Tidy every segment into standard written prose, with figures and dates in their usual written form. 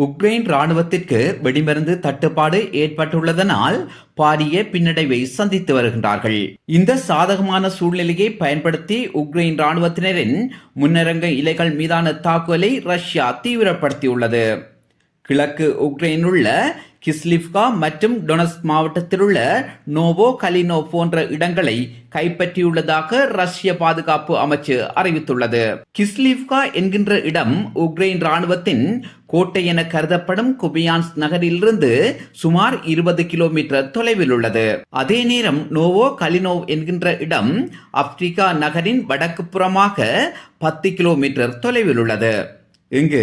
Ukraine ராணுவத்திற்கு வெடிமருந்து தட்டுப்பாடு ஏற்பட்டுள்ளதனால் பாரிய பின்னடைவை சந்தித்து வருகின்றார்கள். இந்த சாதகமான சூழ்நிலையை பயன்படுத்தி உக்ரைன் ராணுவத்தினரின் முன்னரங்க இலைகள் மீதான தாக்குதலை ரஷ்யா தீவிரப்படுத்தியுள்ளது. கிழக்கு உக்ரைனில் உள்ள கிஸ்லிவ்கா மற்றும் டொனஸ்க் மாவட்டத்தில் உள்ள நோவோ கலினோ போன்ற இடங்களை கைப்பற்றியுள்ளதாக ரஷ்ய பாதுகாப்பு அமைச்சு அறிவித்துள்ளது. கிஸ்லிவ்கா என்கின்ற இடம் உக்ரைன் ராணுவத்தின் கோட்டை என கருதப்படும் குபியான்ஸ் நகரிலிருந்து சுமார் 20 கிலோமீட்டர் தொலைவில் உள்ளது. அதே நேரம் நோவோ கலினோவ் என்கின்ற இடம் ஆப்பிரிக்கா நகரின் வடக்கு புறமாக 10 கிலோமீட்டர் தொலைவில் உள்ளது. இங்கு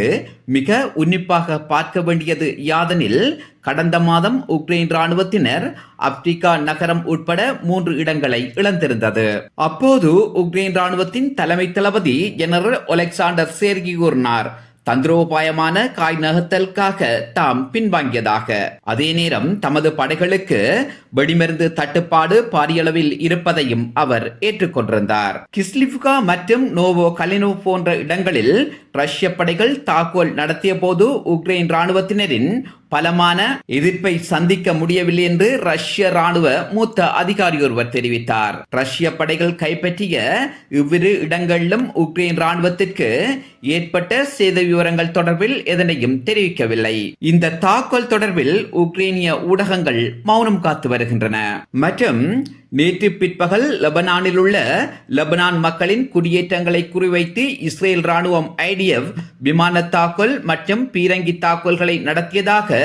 மிக உன்னிப்பாக பார்க்க வேண்டியது யாதெனில், கடந்த மாதம் உக்ரைன் ராணுவத்தினர் ஆப்பிரிக்கா நகரம் உட்பட 3 இடங்களை இழந்திருந்தது. அப்போது உக்ரைன் ராணுவத்தின் தலைமை தளபதி ஜெனரல் ஒலெக்சாண்டர் சேர்கி கூறினார், தந்திரோபாயமான காய் நகர்த்தலுக்காக தாம் பின்வாங்கியதாக. அதே நேரம் தமது படைகளுக்கு வெடிமருந்து தட்டுப்பாடு பாரியளவில் இருப்பதையும் அவர் ஏற்றுக்கொண்டிருந்தார். கிஸ்லிவ்கா மற்றும் நோவோ கலினோ போன்ற இடங்களில் ரஷ்ய படைகள் தாக்குதல் நடத்திய போது உக்ரைன் ராணுவத்தினரின் பலமான எதிர்ப்பை சந்திக்க முடியவில்லை என்று ரஷ்ய ராணுவ மூத்த அதிகாரி ஒருவர் தெரிவித்தார். ரஷ்ய படைகள் கைப்பற்றிய இவ்விரு இடங்களிலும் உக்ரைன் ராணுவத்திற்கு ஏற்பட்ட சேத விவரங்கள் தொடர்பில் எதனையும் தெரிவிக்கவில்லை. இந்த தாக்குதல் தொடர்பில் உக்ரைனிய ஊடகங்கள் மௌனம் காத்து வருகின்றன. மற்றும் நேற்று பிற்பகல் லெபனானில் உள்ள லெபனான் மக்களின் குடியேற்றங்களை குறிவைத்து இஸ்ரேல் ராணுவம் IDF விமான தாக்குதல் மற்றும் பீரங்கி தாக்குதல்களை நடத்தியதாக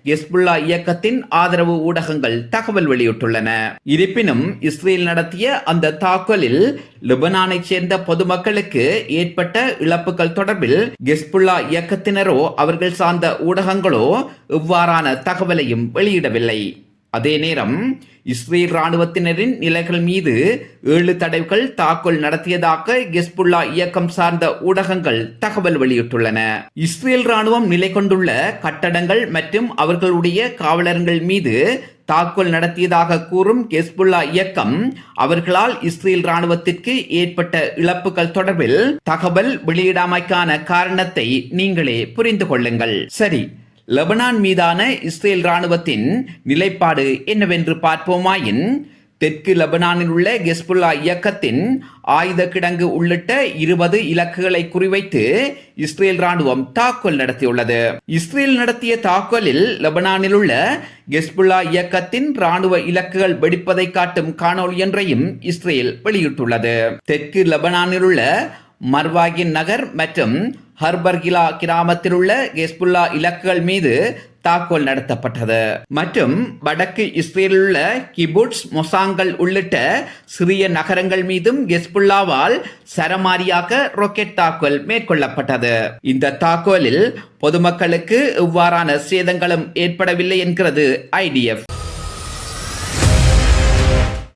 ஹெஸ்புல்லா இயக்கத்தின் ஆதரவு ஊடகங்கள் தகவல் வெளியிட்டுள்ளன. இருப்பினும் இஸ்ரேல் நடத்திய அந்த தாக்குதலில் லெபனானை சேர்ந்த பொதுமக்களுக்கு ஏற்பட்ட இழப்புகள் தொடர்பில் ஹெஸ்புல்லா இயக்கத்தினரோ அவர்கள் சார்ந்த ஊடகங்களோ இவ்வாறான தகவலையும் வெளியிடவில்லை. அதே நேரம் இஸ்ரேல் ராணுவத்தினரின் நிலைகள் மீது 7 தடவைகள் தாக்குதல் நடத்தியதாக ஹெஸ்புல்லா இயக்கம் சார்ந்த ஊடகங்கள் தகவல் வெளியிட்டுள்ளன. இஸ்ரேல் ராணுவம் நிலை கொண்டுள்ள கட்டடங்கள் மற்றும் அவர்களுடைய காவலர்கள் மீது தாக்குதல் நடத்தியதாக கூறும் ஹெஸ்புல்லா இயக்கம் அவர்களால் இஸ்ரேல் ராணுவத்திற்கு ஏற்பட்ட இழப்புகள் தொடர்பில் தகவல் வெளியிடாமைக்கான காரணத்தை நீங்களே புரிந்து கொள்ளுங்கள். சரி, லெபனான் மீதான இஸ்ரேல் ராணுவத்தின் நிலைப்பாடு என்னவென்று பார்ப்போமாயின், தெற்கு லெபனானில் உள்ள ஹெஸ்புல்லா இயக்கத்தின் ஆயுத கிடங்கு உள்ளிட்ட 20 இலக்குகளை குறிவைத்து இஸ்ரேல் ராணுவம் தாக்குதல் நடத்தியுள்ளது. இஸ்ரேல் நடத்திய தாக்குதலில் லெபனானில் உள்ள ஹெஸ்புல்லா இயக்கத்தின் ராணுவ இலக்குகள் வெடிப்பதை காட்டும் காணொளி ஒன்றையும் இஸ்ரேல் வெளியிட்டுள்ளது. தெற்கு லெபனானில் உள்ள மர்வாகின் நகர் மற்றும் ஹர்பர்கிலா கிராமத்தில் உள்ள ஹெஸ்புல்லா இலக்குகள் மீது தாக்குதல் நடத்தப்பட்டது. மற்றும் வடக்கு இஸ்ரேலில் உள்ள கிபுட்ஸ், மொசாங்கல் உள்ளிட்ட சிறிய நகரங்கள் மீதும் ஹெஸ்புல்லாவால் சரமாரியாக ராக்கெட் தாக்குதல் மேற்கொள்ளப்பட்டது. இந்த தாக்குதலில் பொதுமக்களுக்கு இவ்வாறான சேதங்களும் ஏற்படவில்லை என்கிறது IDF.